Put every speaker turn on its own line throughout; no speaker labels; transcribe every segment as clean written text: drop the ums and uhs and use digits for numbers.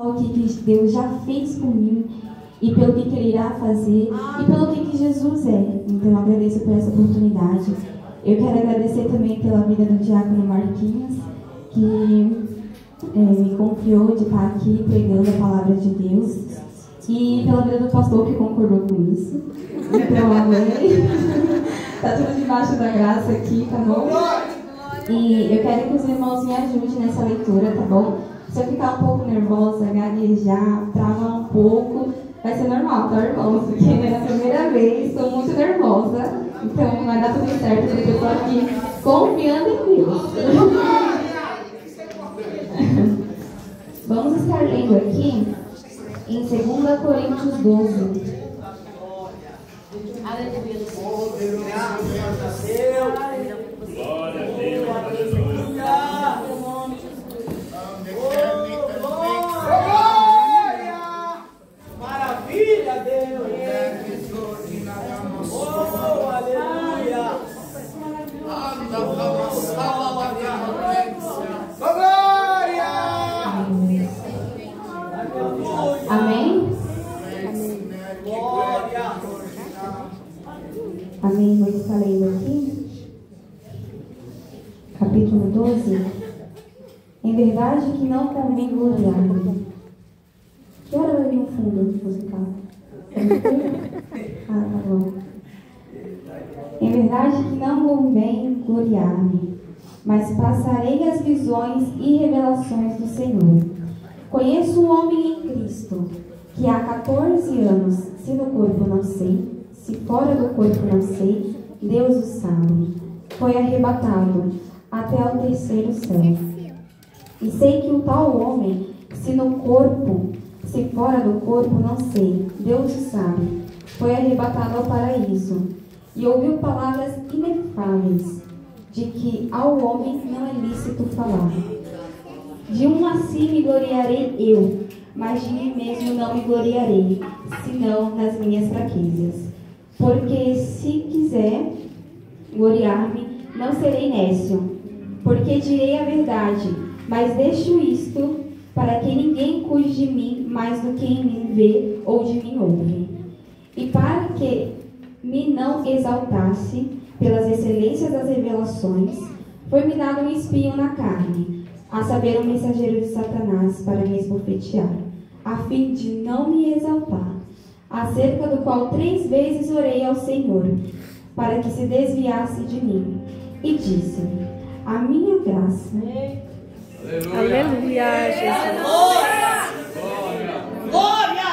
O que Deus já fez por mim e pelo que Ele irá fazer e pelo que Jesus é. Então eu agradeço por essa oportunidade. Eu quero agradecer também pela vida do diácono Marquinhos, que me confiou de estar aqui pregando a palavra de Deus, e pela vida do pastor que concordou com isso. Então, amém. Tá tudo debaixo da graça aqui, tá bom? E eu quero que os irmãos me ajudem nessa leitura, tá bom? Se eu ficar um pouco nervosa, gaguejar, travar um pouco, vai ser normal, tá, irmãos? Porque é a primeira vez, estou muito nervosa. Então vai dar tudo certo, porque eu estou aqui confiando em Deus. Vamos estar lendo aqui em 2 Coríntios 12.
Aleluia.
Glória a Deus, aleluia.
Maravilha, Deus. Oh, aleluia. Glória.
Amém?
Glória.
Amém. Vou estar lendo aqui. Capítulo 12. Em verdade que não convém gloriar-me. Que hora vai vir um fundo musical? Ah, tá bom. Em verdade que não convém gloriar-me, mas passarei as visões e revelações do Senhor. Conheço um homem em Cristo, que há 14 anos, se no corpo não sei, se fora do corpo não sei, Deus o sabe, foi arrebatado até ao terceiro céu. E sei que o tal homem, se no corpo, se fora do corpo, não sei, Deus o sabe, foi arrebatado ao paraíso, e ouviu palavras inefáveis, de que ao homem não é lícito falar. De um assim me gloriarei eu, mas de mim mesmo não me gloriarei, senão nas minhas fraquezas. Porque se quiser gloriar-me, não serei nécio, porque direi a verdade, mas deixo isto para que ninguém cuide de mim mais do que em mim vê ou de mim ouve. E para que me não exaltasse pelas excelências das revelações, foi-me dado um espinho na carne, a saber, um mensageiro de Satanás para me esbofetear, a fim de não me exaltar, acerca do qual 3 vezes orei ao Senhor, para que se desviasse de mim, e disse: a minha graça.
Aleluia, Jesus.
Glória. Glória.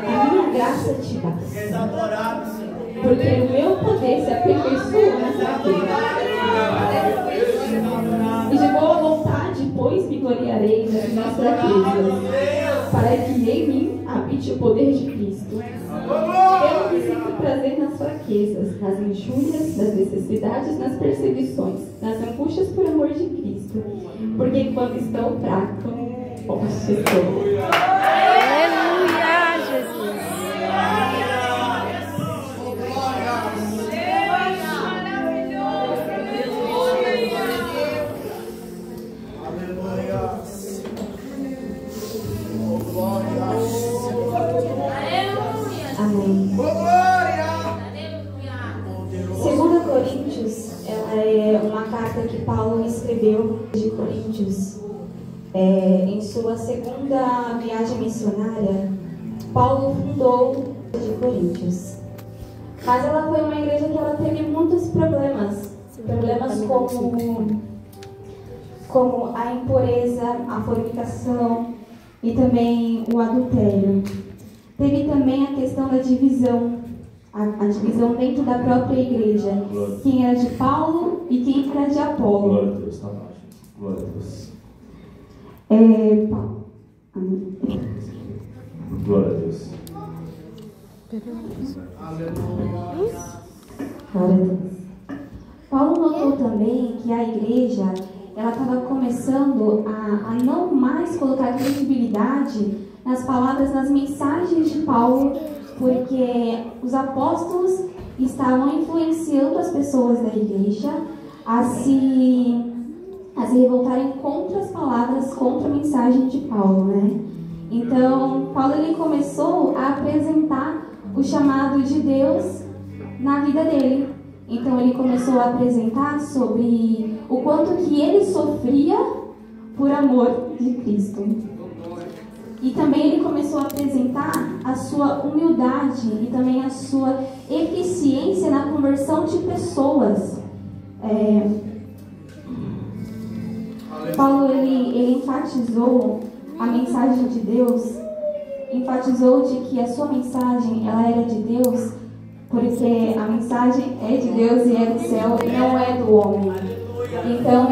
A minha graça te basta, porque o meu poder se aperfeiçoa na fraqueza. E de boa vontade, pois, me gloriarei nas minhas fraquezas, para que em mim habite o poder de Cristo. Eu me sinto prazer nas fraquezas, nas injúrias, nas necessidades, nas perseguições, nas angústias por amor de Cristo. Porque quando estou fraco, forte estou.
Aleluia, Jesus.
Amém. 2 Coríntios, ela é uma carta que Paulo escreveu de Coríntios. Em sua segunda viagem missionária, Paulo fundou de Coríntios. Mas ela foi uma igreja que ela teve muitos problemas. Problemas como a impureza, a fornicação e também o adultério. Teve também a questão da divisão, a divisão dentro da própria igreja. Quem era de Paulo e quem era de Apolo.
Glória a Deus, tá baixo. Glória a Deus.
Paulo. Amém.
Glória a Deus.
Glória a Deus. Paulo notou também que a igreja ela estava começando a não mais colocar credibilidade nas palavras, nas mensagens de Paulo, porque os apóstolos estavam influenciando as pessoas da igreja a se revoltarem contra as palavras, contra a mensagem de Paulo, né? Então, Paulo ele começou a apresentar o chamado de Deus na vida dele. Então, ele começou a apresentar sobre o quanto que ele sofria por amor de Cristo. E também ele começou a apresentar a sua humildade e também a sua eficiência na conversão de pessoas. Paulo ele enfatizou a mensagem de Deus, enfatizou de que a sua mensagem ela era de Deus, porque a mensagem é de Deus e é do céu e não é do homem. Então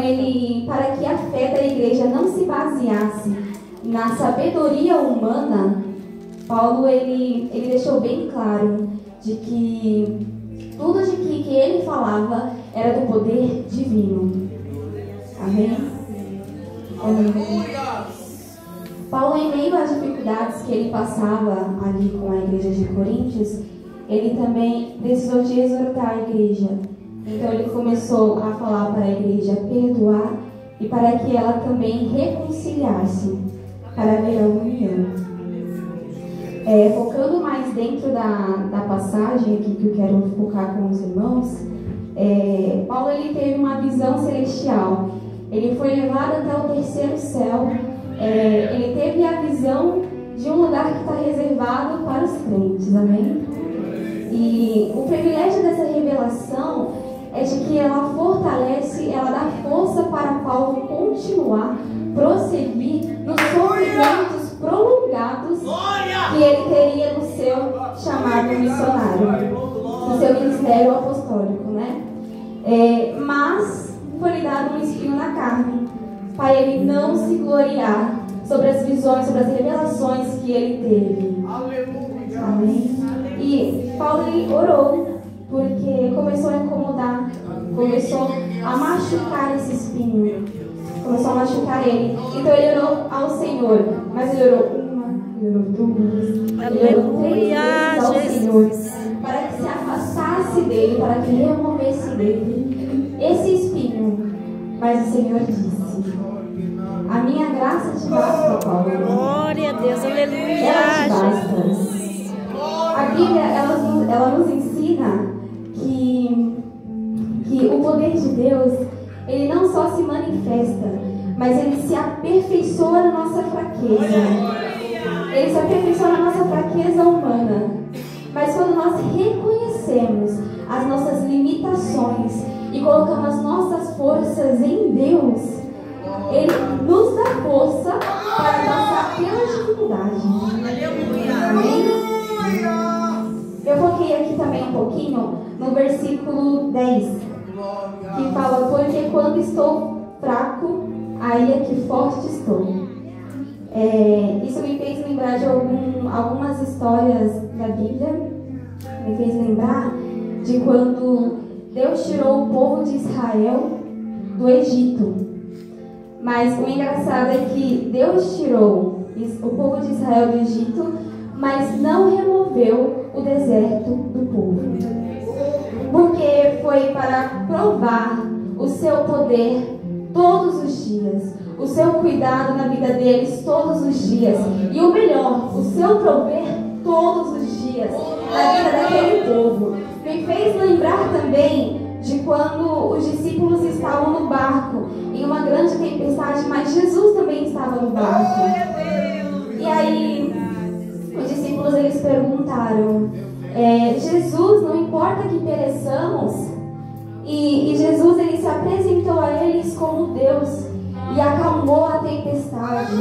para que a fé da igreja não se baseasse na sabedoria humana, Paulo ele deixou bem claro de que tudo de que ele falava era do poder divino. Amém? Paulo, em meio às dificuldades que ele passava ali com a igreja de Coríntios, ele também precisou de exortar a igreja. Então ele começou a falar para a igreja perdoar e para que ela também reconciliasse, para haver a união. Focando mais dentro da passagem aqui que eu quero focar com os irmãos, Paulo ele teve uma visão celestial. Ele foi levado até o terceiro céu. Ele teve a visão de um lugar que está reservado para os crentes, amém? E o privilégio dessa revelação é de que ela fortalece, ela dá força para Paulo continuar, prosseguir nos sofrimentos prolongados que ele teria no seu chamado missionário, no seu ministério apostólico, né? Mas foi-lhe dado um espinho na carne, para ele não se gloriar sobre as visões, sobre as revelações que ele teve. Amém? E Paulo ele orou, porque começou a incomodar, começou a machucar esse espinho, começou a machucar ele. Então ele orou ao Senhor, mas ele orou uma, ele orou duas, ele orou 3 vezes ao Senhor, para que se afastasse dele, para que removesse dele esse espinho. Mas o Senhor disse: a minha graça te basta, Paulo.
Glória a Deus, aleluia.
Ela te basta. A Bíblia, ela nos ensina que o poder de Deus, ele não só se manifesta, mas ele se aperfeiçoa na nossa fraqueza. Ele se aperfeiçoa na nossa fraqueza humana. Mas quando nós reconhecemos as nossas limitações e colocamos as nossas forças em Deus, ele nos dá força para passar pela dificuldade. Amém? Eu foquei aqui também um pouquinho no versículo 10, que fala: porque quando estou fraco, aí é que forte estou. Isso me fez lembrar de algumas histórias da Bíblia. Me fez lembrar de quando Deus tirou o povo de Israel do Egito. Mas o engraçado é que Deus tirou o povo de Israel do Egito, mas não removeu o deserto do povo. Porque foi para provar o seu poder todos os dias, o seu cuidado na vida deles todos os dias, e o melhor, o seu prover todos os dias na vida daquele povo. Me fez lembrar também de quando os discípulos estavam no barco em uma grande tempestade, mas Jesus também estava no barco. E aí os discípulos eles perguntaram: Jesus, não importa que pereçamos? E Jesus ele se apresentou a eles como Deus e acalmou a tempestade.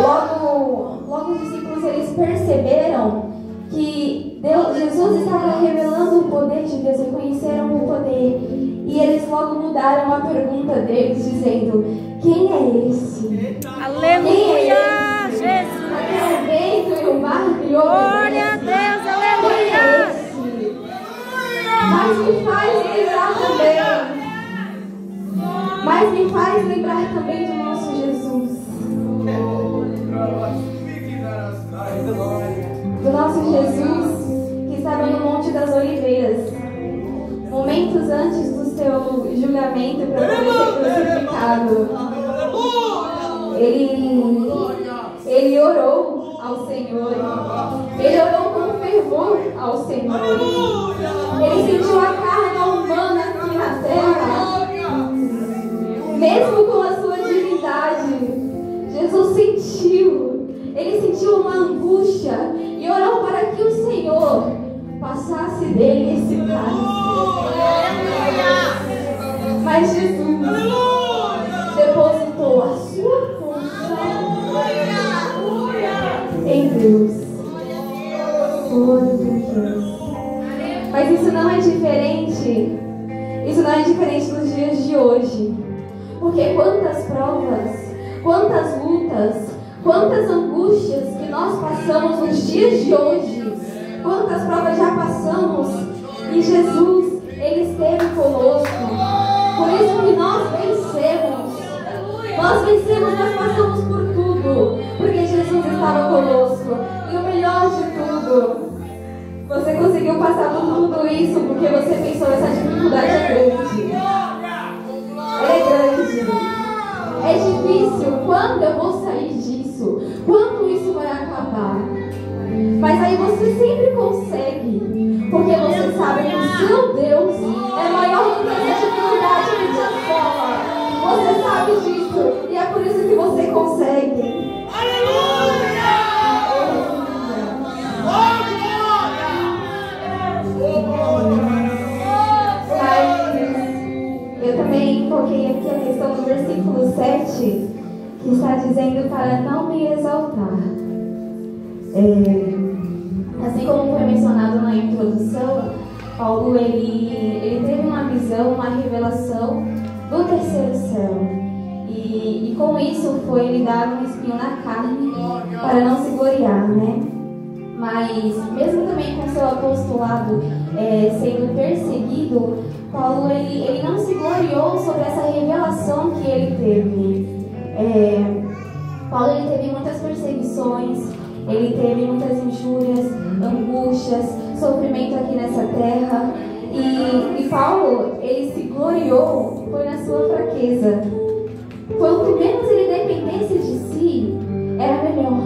Logo os discípulos eles perceberam que Jesus estava revelando o poder de Deus, reconheceram o poder, e eles logo mudaram a pergunta deles, dizendo: quem é esse?
Aleluia,
Jesus!
Jesus!
O vento e o mar e o
Glória a Deus, aleluia!
Mas me faz lembrar também falar também do nosso Jesus. Do nosso Jesus que estava no Monte das Oliveiras, momentos antes do seu julgamento para poder ser crucificado. Ele orou ao Senhor. Ele orou com fervor ao Senhor. Ele sentiu a carga humana aqui na terra. Mesmo com a sua divindade, Jesus sentiu. Ele sentiu uma angústia e orou para que o Senhor passasse dele esse cálice. Mas Jesus depositou a sua força em Deus. Glória a Deus. Mas isso não é diferente. Isso não é diferente nos dias de hoje. Porque quantas provas, quantas lutas, quantas angústias que nós passamos nos dias de hoje, quantas provas já passamos, e Jesus, Ele esteve conosco. Por isso que nós vencemos. Nós vencemos, nós passamos por tudo, porque Jesus estava conosco. E o melhor de tudo, você conseguiu passar por tudo isso porque você pensou essa dificuldade é grande. É grande. É difícil. Quando eu vou sair disso? Quando isso vai acabar? Mas aí você sempre consegue, porque você sabe que o seu Deus é maior do que essa dificuldade que te assola. Você sabe disso e é por isso que você consegue.
Aleluia!
Mas eu também coloquei aqui a questão do versículo 7, que está dizendo para não me exaltar. Assim como foi mencionado na introdução, Paulo ele teve uma visão, uma revelação do terceiro céu. E com isso foi ele dar um espinho na carne para não se gloriar, né? Mas mesmo também com seu apostolado sendo perseguido, Paulo ele não se gloriou sobre essa revelação que ele teve. Paulo ele teve muitas perseguições, ele teve muitas injúrias, angústias, sofrimento aqui nessa terra. E Paulo, ele se gloriou foi na sua fraqueza. Quanto menos ele dependesse de si, era melhor.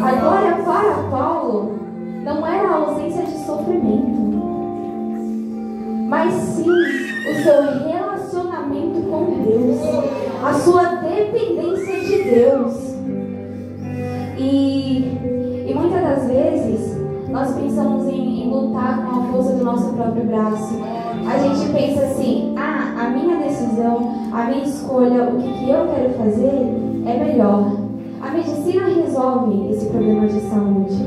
A glória para Paulo não era a ausência de sofrimento, mas sim o seu relacionamento com Deus, a sua dependência de Deus. E muitas das vezes nós pensamos em lutar com a força do nosso próprio braço. A gente pensa assim, a minha decisão, a minha escolha, o que eu quero fazer é melhor. A medicina resolve esse problema de saúde.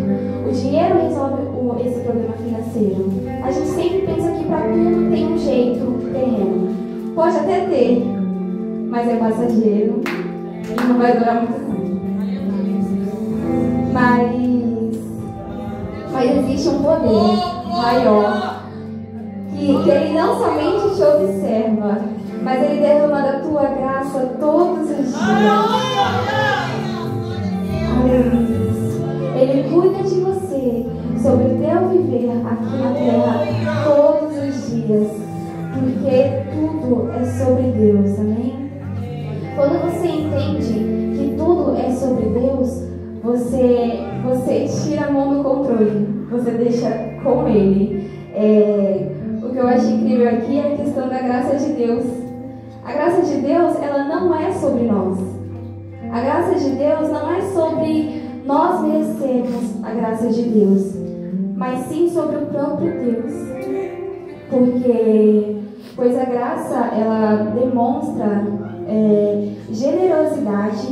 O dinheiro resolve esse problema financeiro. A gente sempre pensa que para tudo tem um jeito terreno. Pode até ter, mas é passageiro e não vai durar muito tempo. Mas existe um poder maior que ele não somente te observa, mas ele derrama da tua graça todos os dias. Ele cuida de você sobre o teu viver aqui na terra todos os dias, porque tudo é sobre Deus, amém? Quando você entende que tudo é sobre Deus, você tira a mão do controle, você deixa com Ele. O que eu acho incrível aqui é a questão da graça de Deus. A graça de Deus, ela não é sobre nós. A graça de Deus não é sobre nós merecermos a graça de Deus, mas sim sobre o próprio Deus. Pois a graça, ela demonstra generosidade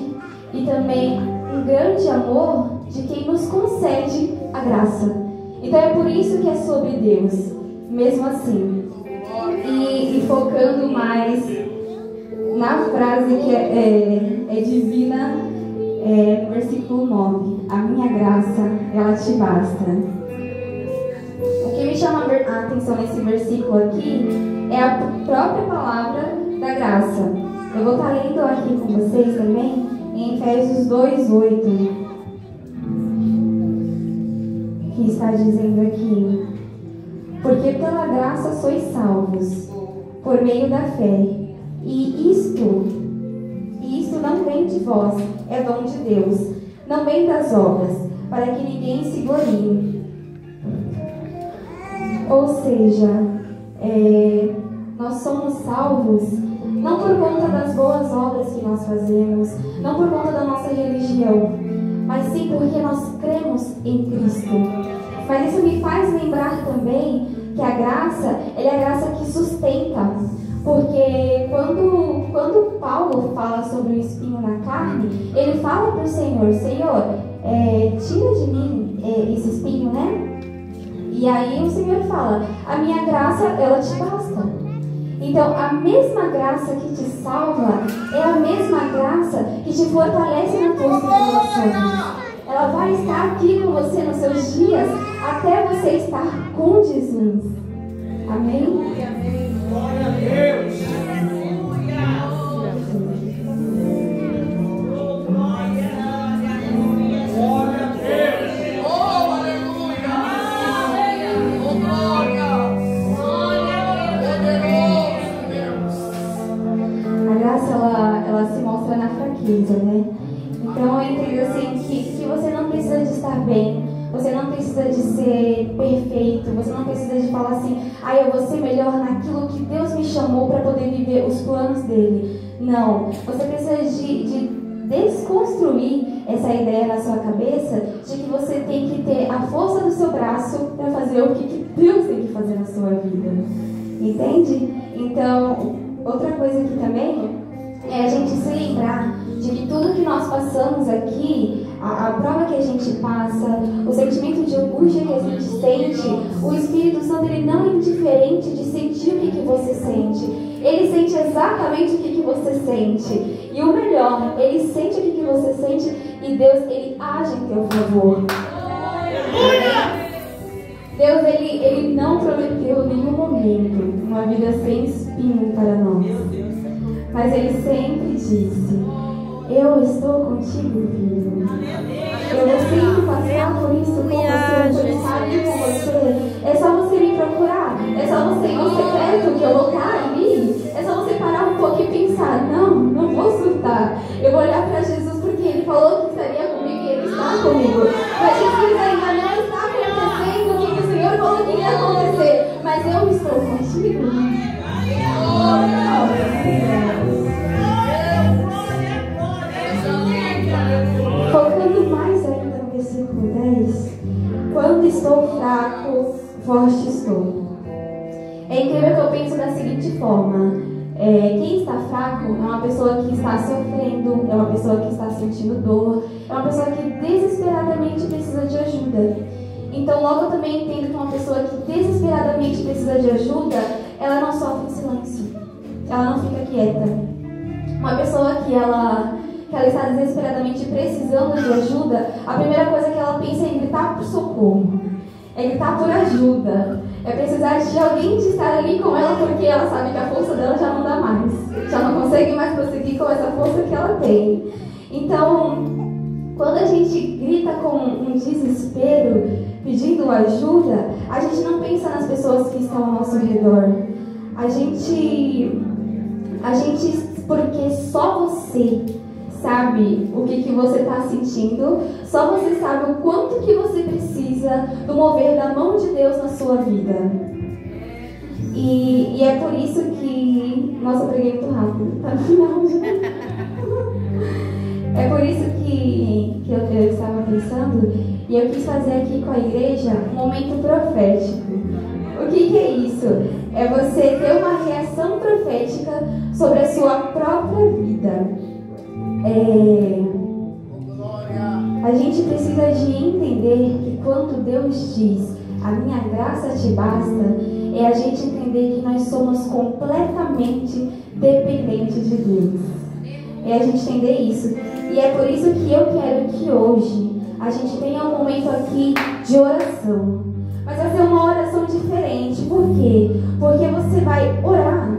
e também um grande amor de quem nos concede a graça. Então é por isso que é sobre Deus, mesmo assim. E focando mais na frase que é divina, no versículo 9: a minha graça, ela te basta. O que me chama a prestar atenção nesse versículo aqui, é a própria palavra da graça. Eu vou estar lendo aqui com vocês também, em Efésios 2:8, que está dizendo aqui: porque pela graça sois salvos, por meio da fé, e isto não vem de vós, é dom de Deus, não vem das obras, para que ninguém se glorie. Ou seja, nós somos salvos não por conta das boas obras que nós fazemos, não por conta da nossa religião, mas sim porque nós cremos em Cristo. Mas isso me faz lembrar também que a graça, ela é a graça que sustenta. Porque quando Paulo fala sobre o espinho na carne, ele fala para o Senhor: Senhor, tira de mim esse espinho, né? E aí o Senhor fala: a minha graça, ela te basta. Então, a mesma graça que te salva é a mesma graça que te fortalece nas tuas tribulações. Ela vai estar aqui com você nos seus dias até você estar com Jesus. Amém?
Glória a Deus.
Né? Então eu entendo assim que você não precisa de estar bem, você não precisa de ser perfeito, você não precisa de falar assim: eu vou ser melhor naquilo que Deus me chamou para poder viver os planos dele. Não, você precisa de desconstruir essa ideia na sua cabeça de que você tem que ter a força do seu braço para fazer o que Deus tem que fazer na sua vida. Entende? Então, outra coisa aqui também é a gente se lembrar de que tudo que nós passamos aqui, a prova que a gente passa, o sentimento de angústia que a gente sente, o Espírito Santo, ele não é indiferente de sentir o que você sente. Ele sente exatamente o que você sente. E o melhor, ele sente o que você sente e Deus, ele age em teu favor. Deus, ele não prometeu em nenhum momento uma vida sem espinho para nós. Mas ele sempre disse: eu estou contigo, filho. Eu vou sempre passar por isso com você, por estar aqui com você. É só você me procurar. É só você ir no secreto que eu vou estar ali. É só você parar um pouco e pensar: não vou surtar. Eu vou olhar para Jesus porque ele falou que estaria comigo e ele está comigo. Mas Jesus ainda não está acontecendo o que o Senhor falou que ia acontecer. Mas eu estou contigo. Focando mais ainda no versículo 10, quando estou fraco, forte estou. É incrível que eu penso da seguinte forma: quem está fraco é uma pessoa que está sofrendo, é uma pessoa que está sentindo dor, é uma pessoa que desesperadamente precisa de ajuda. Então logo eu também entendo que uma pessoa que desesperadamente precisa de ajuda, ela não sofre em silêncio, ela não fica quieta. Uma pessoa que ela está desesperadamente precisando de ajuda, a primeira coisa que ela pensa é em gritar por socorro, é gritar por ajuda, é precisar de alguém de estar ali com ela, porque ela sabe que a força dela já não dá mais, já não consegue mais prosseguir com essa força que ela tem. Então, quando a gente grita com um desespero, pedindo ajuda, a gente não pensa nas pessoas que estão ao nosso redor. A gente, porque só você sabe o que você está sentindo, só você sabe o quanto que você precisa do mover da mão de Deus na sua vida. E é por isso que... Nossa, eu preguei muito rápido, tá no final já. É por isso que eu estava pensando, e eu quis fazer aqui com a igreja um momento profético. O que é isso? É você ter uma reação profética sobre a sua própria vida. A gente precisa de entender que quando Deus diz a minha graça te basta, é a gente entender que nós somos completamente dependentes de Deus. É a gente entender isso. E é por isso que eu quero que hoje a gente tenha um momento aqui de oração. Mas vai ser uma oração diferente. Por quê? Porque você vai orar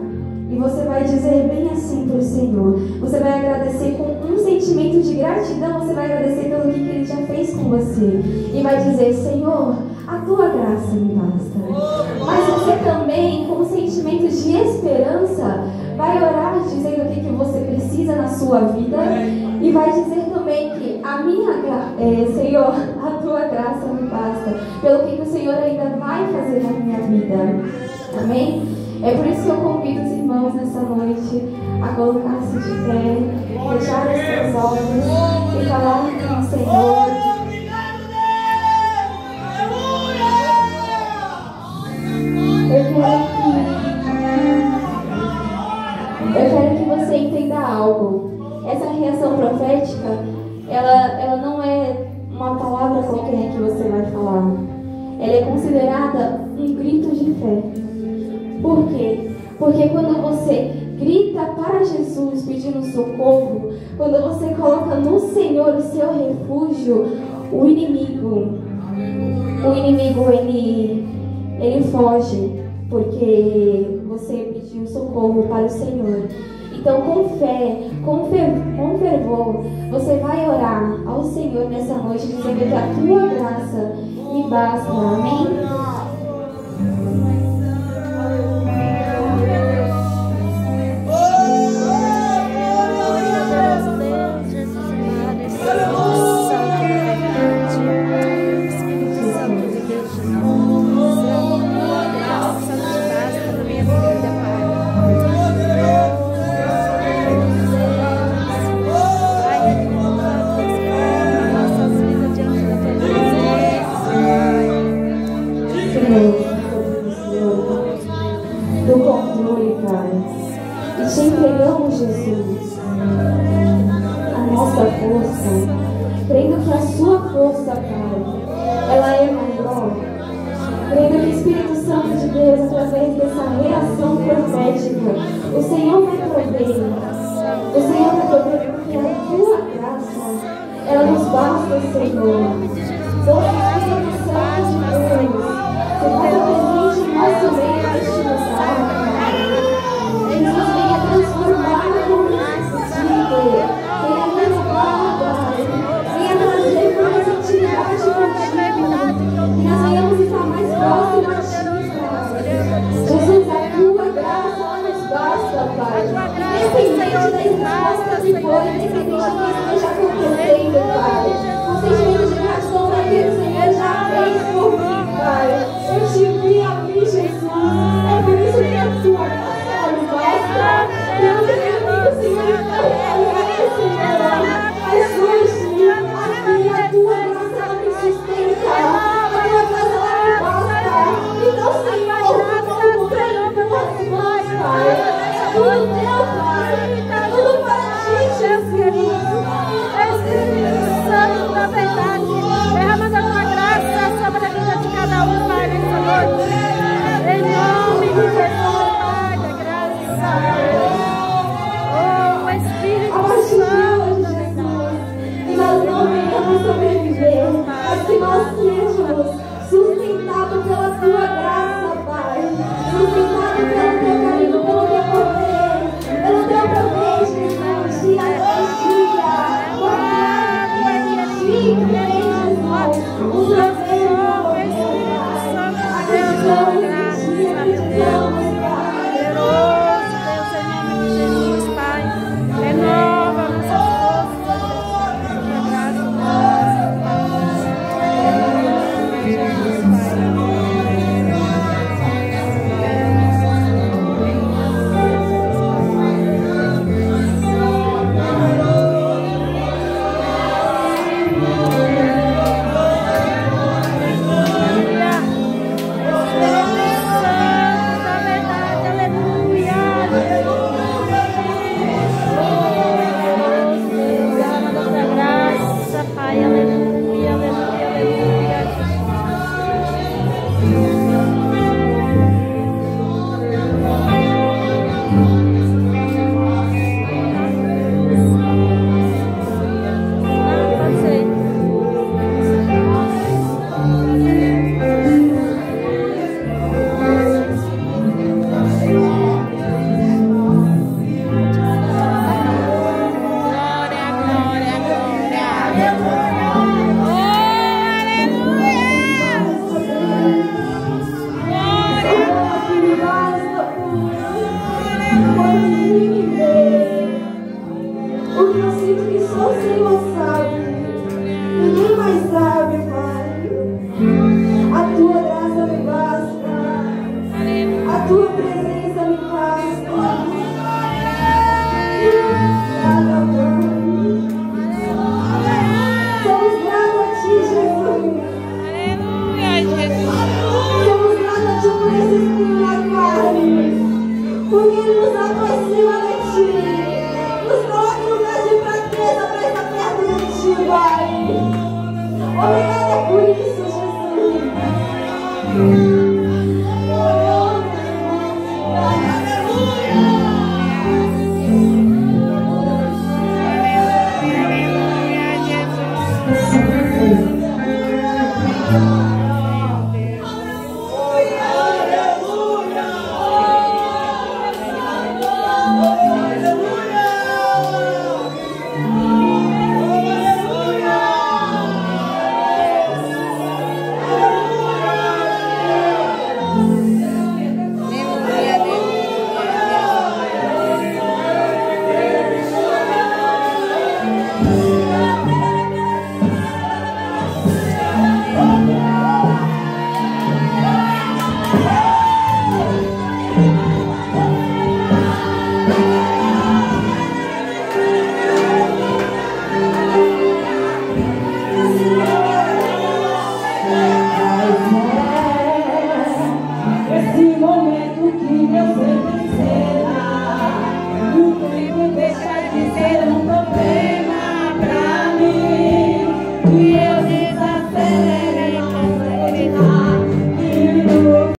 e você vai dizer bem assim para o Senhor. Você vai agradecer com um sentimento de gratidão. Você vai agradecer pelo que Ele já fez com você. E vai dizer: Senhor, a tua graça me basta. Mas você também, com um sentimento de esperança, vai orar dizendo o que você precisa na sua vida. E vai dizer também que Senhor, a tua graça me basta. Pelo que o Senhor ainda vai fazer na minha vida. Amém? É por isso que eu convido os irmãos nessa noite a colocar-se de pé, fechar os seus olhos e falar com o Senhor. Eu quero que você entenda algo. Essa reação profética, ela não é uma palavra qualquer que você vai falar. Ela é considerada um grito de fé. Por quê? Porque quando você grita para Jesus pedindo socorro, quando você coloca no Senhor o seu refúgio, o inimigo ele foge, porque você pediu socorro para o Senhor. Então, com fé, com fervor, você vai orar ao Senhor nessa noite, dizendo que a tua graça me basta. Amém? Do controle, Pai, e te entregamos, Jesus, a nossa força, crendo que a sua força, Pai, ela é maior, crendo que o Espírito Santo de Deus, através dessa reação profética, o Senhor vai prover, porque a tua graça, ela nos basta, Senhor. Então, Espírito Santo de Deus, você faça presente em nosso meio neste lugar. Jesus, venha transformar o nosso sentido. Venha renovar, Pai. Venha trazer mais intimidade contigo. Que nós venhamos estar mais próximos de ti, Pai. Jesus, a tua graça nos basta, Pai. Independente das respostas que forem, independente do que esteja acontecendo, Pai. Um sentimento de gratidão para Deus, Senhor. Obrigada por isso, Jesus.
Aleluia, Jesus.